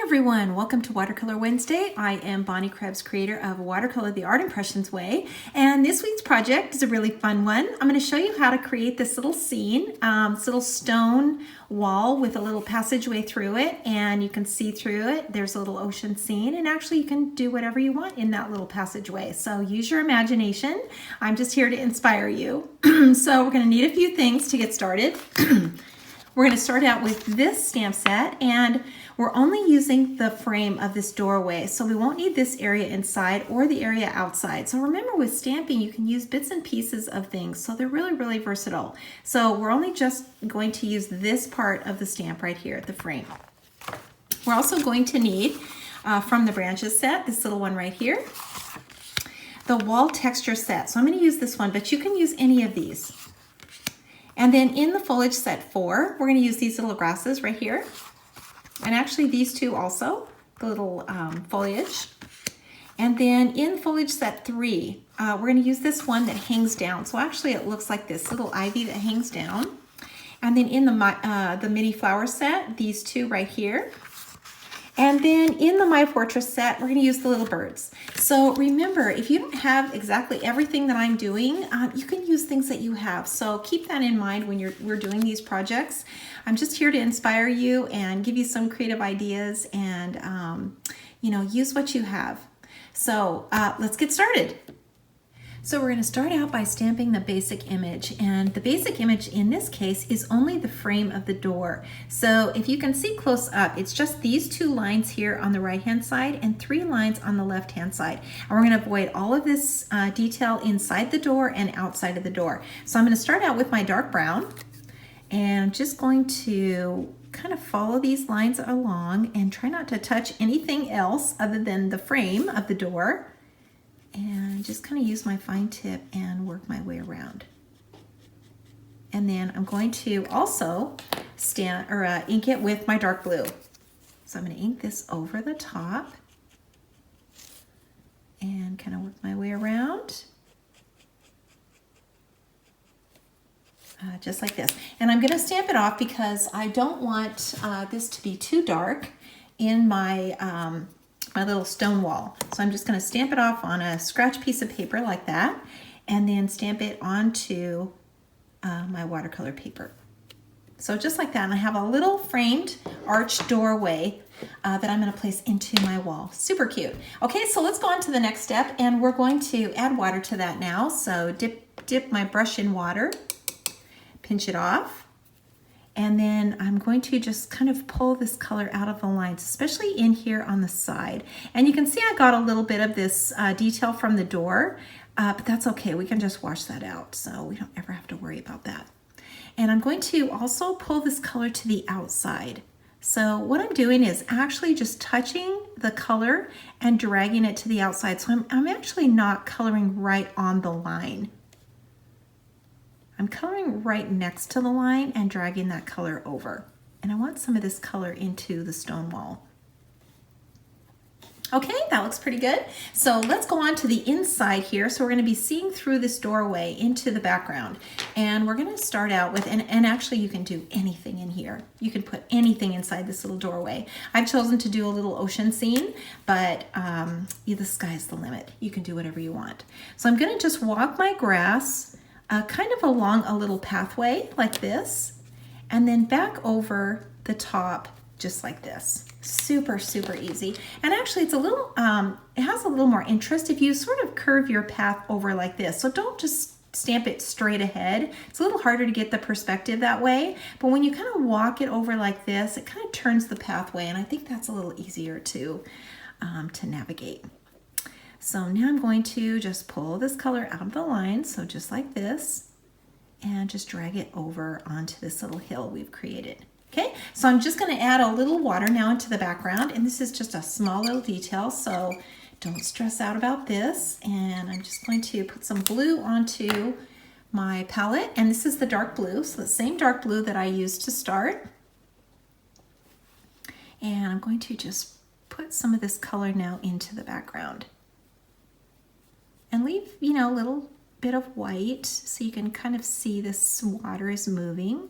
everyone, welcome to Watercolor Wednesday. I am Bonnie Krebs, creator of Watercolor the Art Impressions Way, and this week's project is a really fun one. I'm going to show you how to create this little scene, this little stone wall with a little passageway through it, and you can see through it. There's a little ocean scene, and actually you can do whatever you want in that little passageway. So use your imagination. I'm just here to inspire you. So we're going to need a few things to get started. We're going to start out with this stamp set, and we're only using the frame of this doorway, so we won't need this area inside or the area outside. So remember, with stamping, you can use bits and pieces of things, so they're really, really versatile. So we're only just going to use this part of the stamp right here, the frame. We're also going to need, from the branches set, this little one right here, the wall texture set. So I'm going to use this one, but you can use any of these. And then in the foliage set 4, we're going to use these little grasses right here. And actually these two also, the little foliage. And then in foliage set 3, we're going to use this one that hangs down. So actually it looks like this little ivy that hangs down. And then in the mini flower set, these two right here. And then in the My Fortress set, we're going to use the little birds. So remember, if you don't have exactly everything that I'm doing, you can use things that you have. So keep that in mind when we're doing these projects. I'm just here to inspire you and give you some creative ideas, and use what you have. So let's get started. So we're going to start out by stamping the basic image, and the basic image in this case is only the frame of the door. So if you can see close up, it's just these 2 lines here on the right hand side and 3 lines on the left hand side. And we're going to avoid all of this detail inside the door and outside of the door. So I'm going to start out with my dark brown, and I'm just going to kind of follow these lines along and try not to touch anything else other than the frame of the door. And just kind of use my fine tip and work my way around. And then I'm going to also ink it with my dark blue. So I'm going to ink this over the top and kind of work my way around. Just like this. And I'm going to stamp it off because I don't want this to be too dark in my my little stone wall. So I'm just going to stamp it off on a scratch piece of paper like that, and then stamp it onto my watercolor paper. So just like that, and I have a little framed arched doorway that I'm going to place into my wall. Super cute. Okay, so let's go on to the next step, and we're going to add water to that now. So dip my brush in water, pinch it off. And then I'm going to just kind of pull this color out of the lines, especially in here on the side. And you can see I got a little bit of this detail from the door, but that's okay. We can just wash that out, so we don't ever have to worry about that. And I'm going to also pull this color to the outside. So what I'm doing is actually just touching the color and dragging it to the outside. So I'm actually not coloring right on the line. I'm coloring right next to the line and dragging that color over. And I want some of this color into the stone wall. Okay, that looks pretty good. So let's go on to the inside here. So we're going to be seeing through this doorway into the background. And we're going to start out with, and actually you can do anything in here. You can put anything inside this little doorway. I've chosen to do a little ocean scene, but the sky's the limit. You can do whatever you want. So I'm going to just walk my grass kind of along a little pathway like this, and then back over the top just like this. Super, super easy. And actually it's a little, it has a little more interest if you sort of curve your path over like this. So don't just stamp it straight ahead. It's a little harder to get the perspective that way, but when you kind of walk it over like this, it kind of turns the pathway, and I think that's a little easier to navigate. So now I'm going to just pull this color out of the line, so just like this, and just drag it over onto this little hill we've created. Okay, so I'm just going to add a little water now into the background, and this is just a small little detail, so don't stress out about this. And I'm just going to put some blue onto my palette, and this is the dark blue, so the same dark blue that I used to start. And I'm going to just put some of this color now into the background. And leave, a little bit of white so you can kind of see this water is moving.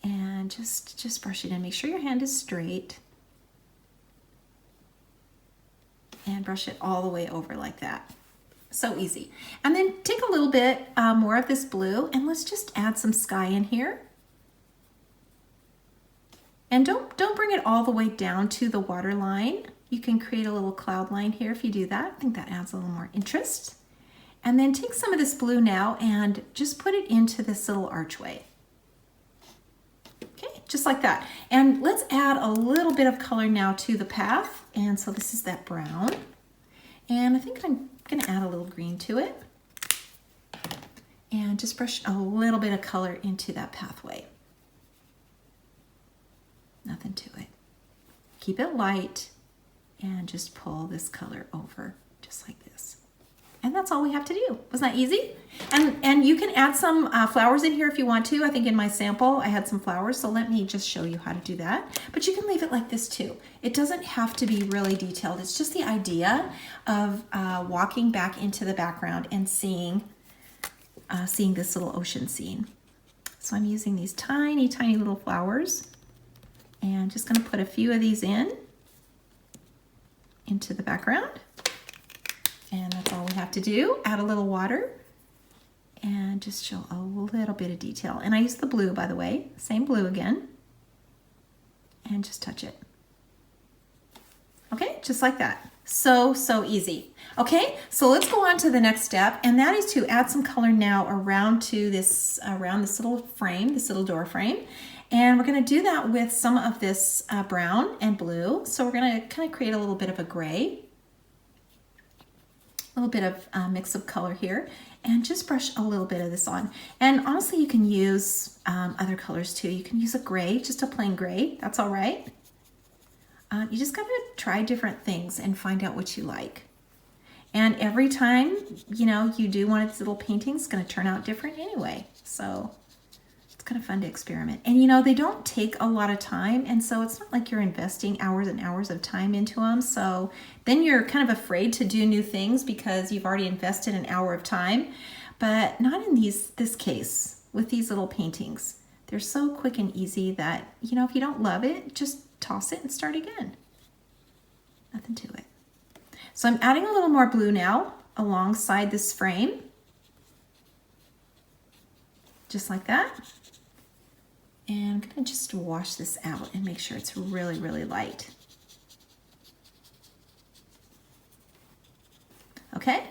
And just brush it in. Make sure your hand is straight. and brush it all the way over like that. So easy. And then take a little bit more of this blue and let's just add some sky in here. And don't bring it all the way down to the water line. You can create a little cloud line here if you do that. I think that adds a little more interest. And then take some of this blue now and just put it into this little archway. Okay, just like that. And let's add a little bit of color now to the path. And so this is that brown. And I think I'm gonna add a little green to it. And just brush a little bit of color into that pathway. Nothing to it. Keep it light and just pull this color over just like this. And that's all we have to do. Wasn't that easy? And you can add some flowers in here if you want to. I think in my sample I had some flowers, so let me just show you how to do that. But you can leave it like this too. It doesn't have to be really detailed. It's just the idea of walking back into the background and seeing this little ocean scene. So I'm using these tiny, tiny little flowers and just gonna put a few of these into the background. And that's all we have to do. Add a little water and just show a little bit of detail. And I use the blue, by the way, same blue again. And just touch it. Okay, just like that. So easy. Okay, so let's go on to the next step, and that is to add some color now around this little frame, this little door frame. And we're gonna do that with some of this brown and blue. So we're gonna kind of create a little bit of a gray, a little bit of mix of color here, and just brush a little bit of this on. And honestly, you can use other colors too. You can use a gray, just a plain gray, that's all right. You just gotta try different things and find out what you like. And every time, you do one of these little paintings, it's gonna turn out different anyway. So it's kind of fun to experiment. And they don't take a lot of time, and so it's not like you're investing hours and hours of time into them. So then you're kind of afraid to do new things because you've already invested an hour of time. But not in this case, with these little paintings. They're so quick and easy that, if you don't love it, just toss it and start again. Nothing to it. So I'm adding a little more blue now alongside this frame. Just like that. And I'm gonna just wash this out and make sure it's really, really light. Okay,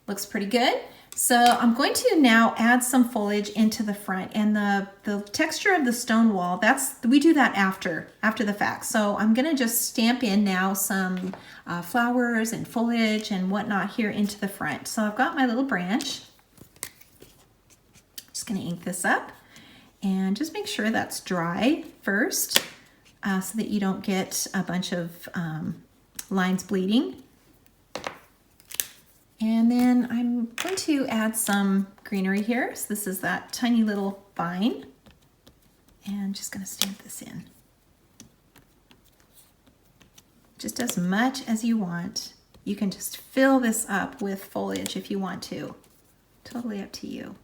looks pretty good. So I'm going to now add some foliage into the front, and the texture of the stone wall, we do that after the fact. So I'm gonna just stamp in now some flowers and foliage and whatnot here into the front. So I've got my little branch. Just gonna ink this up and just make sure that's dry first so that you don't get a bunch of lines bleeding. And then I'm going to add some greenery here. So this is that tiny little vine. And just gonna stamp this in. Just as much as you want. You can just fill this up with foliage if you want to. Totally up to you.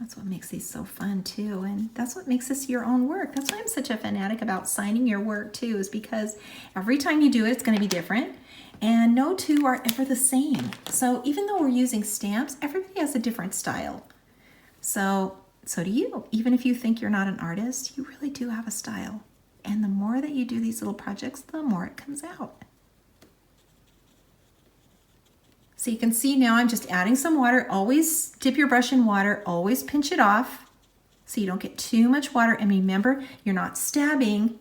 That's what makes these so fun too, and that's what makes this your own work. That's why I'm such a fanatic about signing your work too, is because every time you do it, it's going to be different, and no two are ever the same. So even though we're using stamps, everybody has a different style. So do you. Even if you think you're not an artist, you really do have a style. And the more that you do these little projects, the more it comes out. So you can see now I'm just adding some water. Always dip your brush in water, always pinch it off so you don't get too much water. And remember, you're not stabbing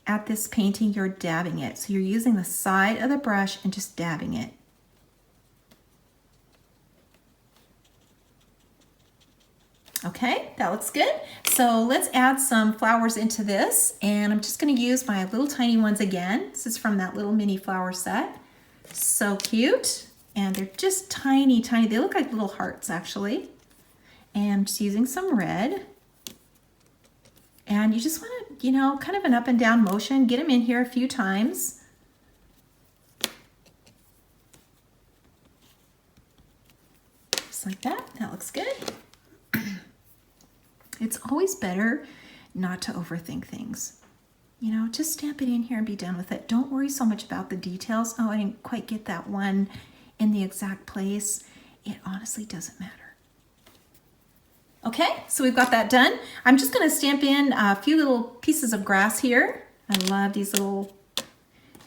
at this painting, you're dabbing it. So you're using the side of the brush and just dabbing it. Okay, that looks good. So let's add some flowers into this, and I'm just gonna use my little tiny ones again. This is from that little mini flower set. So cute. And they're just tiny, tiny. They look like little hearts, actually. And I'm just using some red. And you just want to, kind of an up and down motion. Get them in here a few times. Just like that. That looks good. It's always better not to overthink things. You know, just stamp it in here and be done with it. Don't worry so much about the details. Oh, I didn't quite get that one in the exact place. It honestly doesn't matter. Okay, so we've got that done. I'm just gonna stamp in a few little pieces of grass here. I love these little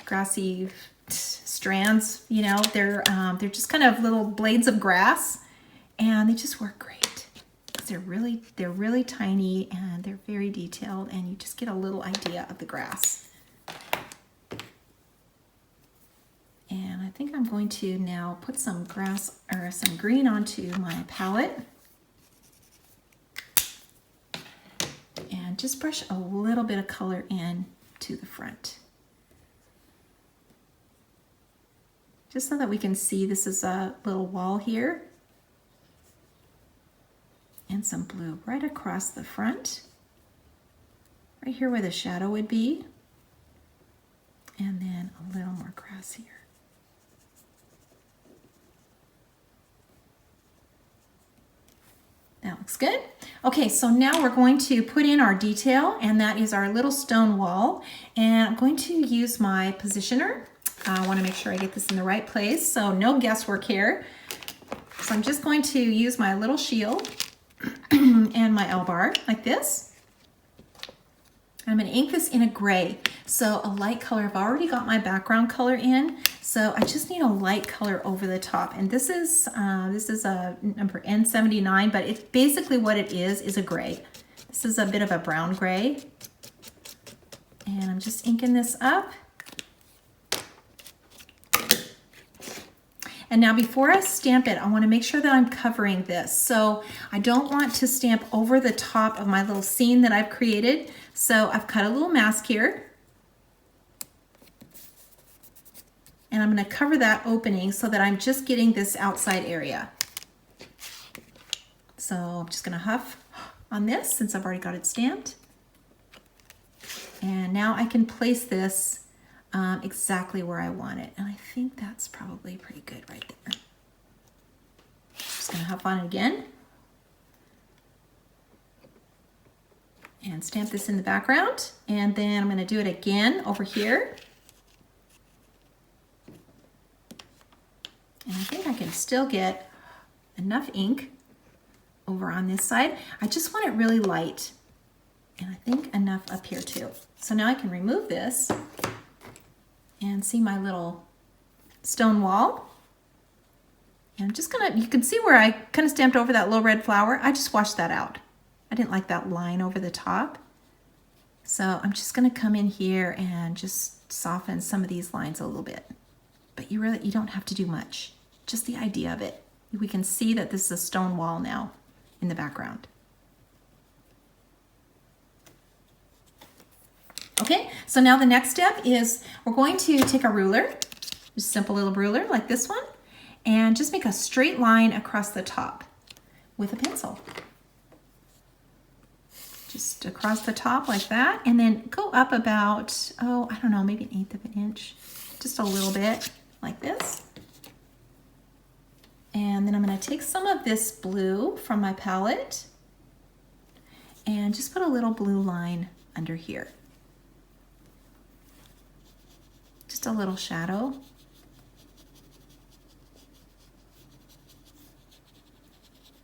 grassy strands, you know, they're just kind of little blades of grass, and they just work great. They're really tiny and they're very detailed, and you just get a little idea of the grass. And I think I'm going to now put some grass or some green onto my palette. And just brush a little bit of color in to the front. Just so that we can see this is a little wall here. And some blue right across the front. Right here where the shadow would be. And then a little more grass here. That looks good. Okay, so now we're going to put in our detail, and that is our little stone wall. And I'm going to use my positioner. I want to make sure I get this in the right place, so no guesswork here. So I'm just going to use my little shield and my L-bar like this. I'm going to ink this in a gray, so a light color. I've already got my background color in, so I just need a light color over the top. And this is a number N79, but it's basically what it is a gray. This is a bit of a brown gray, and I'm just inking this up. And now before I stamp it, I want to make sure that I'm covering this. So I don't want to stamp over the top of my little scene that I've created. So I've cut a little mask here. And I'm going to cover that opening so that I'm just getting this outside area. So I'm just going to huff on this since I've already got it stamped. And now I can place this exactly where I want it. And I think that's probably pretty good right there. Just gonna huff on it again. And stamp this in the background. And then I'm gonna do it again over here. And I think I can still get enough ink over on this side. I just want it really light. And I think enough up here too. So now I can remove this and see my little stone wall. And I'm just gonna, you can see where I kind of stamped over that little red flower. I just washed that out. I didn't like that line over the top. So I'm just gonna come in here and just soften some of these lines a little bit. But you don't have to do much. Just the idea of it. We can see that this is a stone wall now in the background. Okay, so now the next step is we're going to take a ruler, just a simple little ruler like this one, and just make a straight line across the top with a pencil. Just across the top like that, and then go up about, oh, I don't know, maybe 1/8 of an inch, just a little bit like this. And then I'm going to take some of this blue from my palette and just put a little blue line under here. Just a little shadow.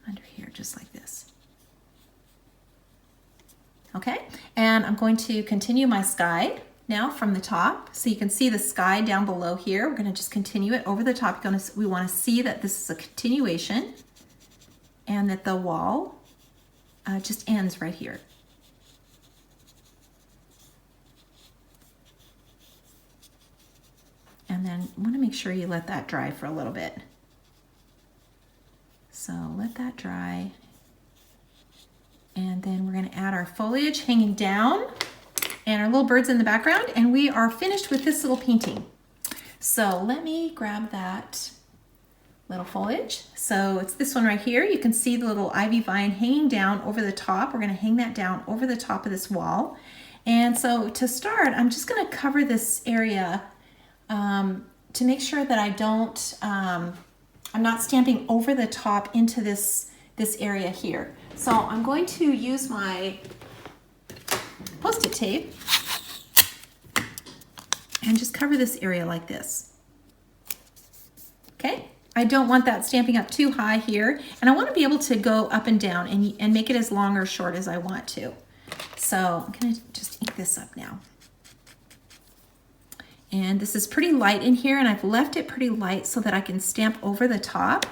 Under here, just like this. Okay, and I'm going to continue my sky now from the top. So you can see the sky down below here. We're going to just continue it over the top. We want to see that this is a continuation and that the wall just ends right here. And then you want to make sure you let that dry for a little bit. So let that dry. And then we're going to add our foliage hanging down and our little birds in the background, and we are finished with this little painting. So let me grab that little foliage. So it's this one right here. You can see the little ivy vine hanging down over the top. We're going to hang that down over the top of this wall. And so to start, I'm just going to cover this area to make sure that I don't, I'm not stamping over the top into this area here. So I'm going to use my Post-it tape and just cover this area like this. Okay, I don't want that stamping up too high here, and I want to be able to go up and down and make it as long or short as I want to. So I'm going to just ink this up now. And this is pretty light in here, and I've left it pretty light so that I can stamp over the top,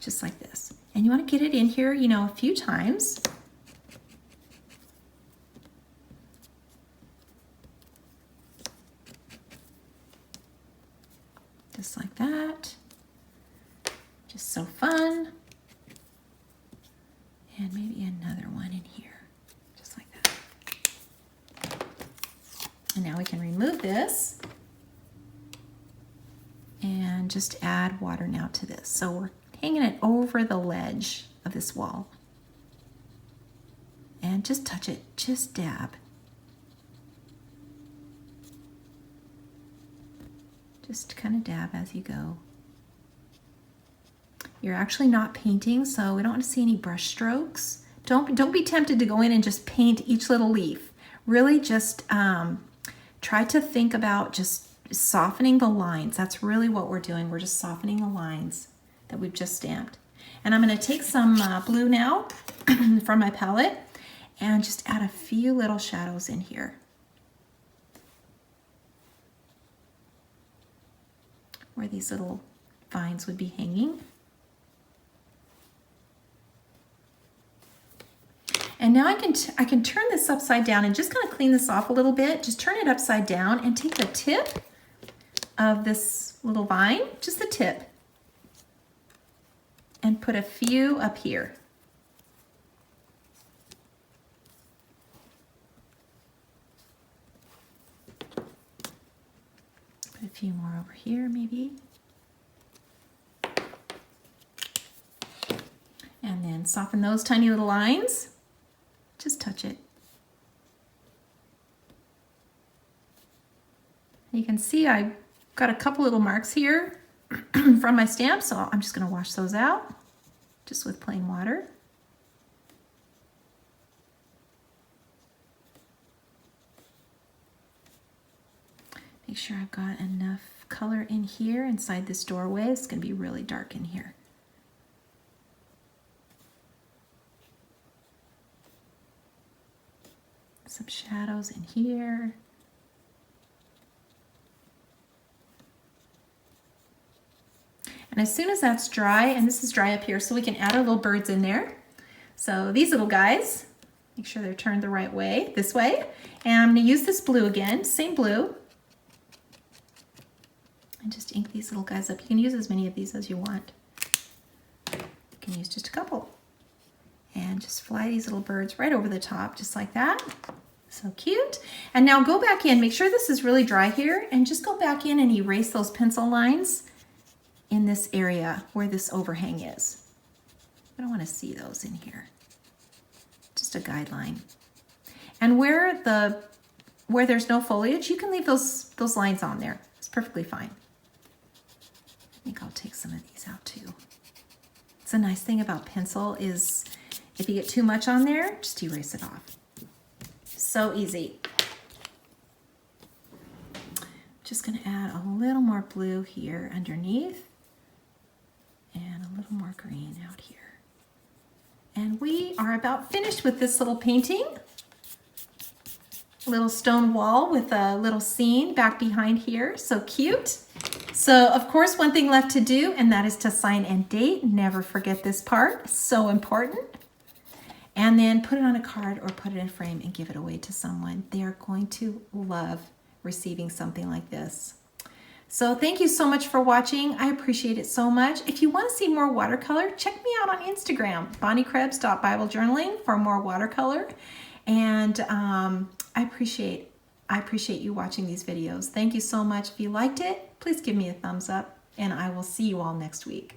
just like this. And you want to get it in here, you know, a few times. Just like that. Just so fun. And maybe another one in here, just like that. And now we can remove this and just add water now to this. So we're hanging it over the ledge of this wall. And just touch it, just dab. Just kind of dab as you go. You're actually not painting, so we don't want to see any brush strokes. Don't be tempted to go in and just paint each little leaf. Really just try to think about just softening the lines. That's really what we're doing. We're just softening the lines that we've just stamped. And I'm going to take some blue now from my palette and just add a few little shadows in here, where these little vines would be hanging. And now I can turn this upside down and just kind of clean this off a little bit. Just turn it upside down and take the tip of this little vine, just the tip, and put a few up here. Put a few more over here maybe. And then soften those tiny little lines. Just touch it. You can see I got a couple little marks here from my stamp, so I'm just going to wash those out just with plain water. Make sure I've got enough color in here inside this doorway. It's going to be really dark in here. Some shadows in here. And as soon as that's dry, and this is dry up here, so we can add our little birds in there. So these little guys, make sure they're turned the right way, this way. And I'm going to use this blue again, same blue. And just ink these little guys up. You can use as many of these as you want. You can use just a couple. And just fly these little birds right over the top, just like that. So cute. And now go back in, make sure this is really dry here, and just go back in and erase those pencil lines in this area where this overhang is. I don't want to see those in here. Just a guideline. And where there's no foliage, you can leave those lines on there. It's perfectly fine. I think I'll take some of these out too. It's a nice thing about pencil is if you get too much on there, just erase it off. So easy. Just going to add a little more blue here underneath and a little more green out here. And we are about finished with this little painting. Little stone wall with a little scene back behind here. So cute. So of course, one thing left to do, and that is to sign and date. Never forget this part. So important. And then put it on a card or put it in a frame and give it away to someone. They are going to love receiving something like this. So thank you so much for watching. I appreciate it so much. If you want to see more watercolor, check me out on Instagram, bonniekrebs.biblejournaling, for more watercolor. And I appreciate you watching these videos. Thank you so much. If you liked it, please give me a thumbs up, and I will see you all next week.